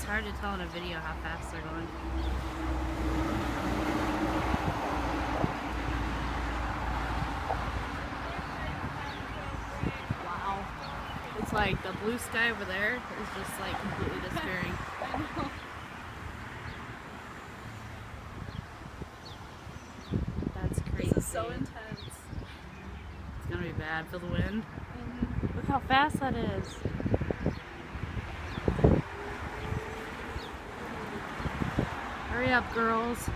It's hard to tell in a video how fast they're going. Wow. It's like the blue sky over there is just like completely disappearing. I know. That's crazy. This is so intense. It's gonna be bad. Feel the wind? Mm-hmm. Look how fast that is. Hurry up, girls.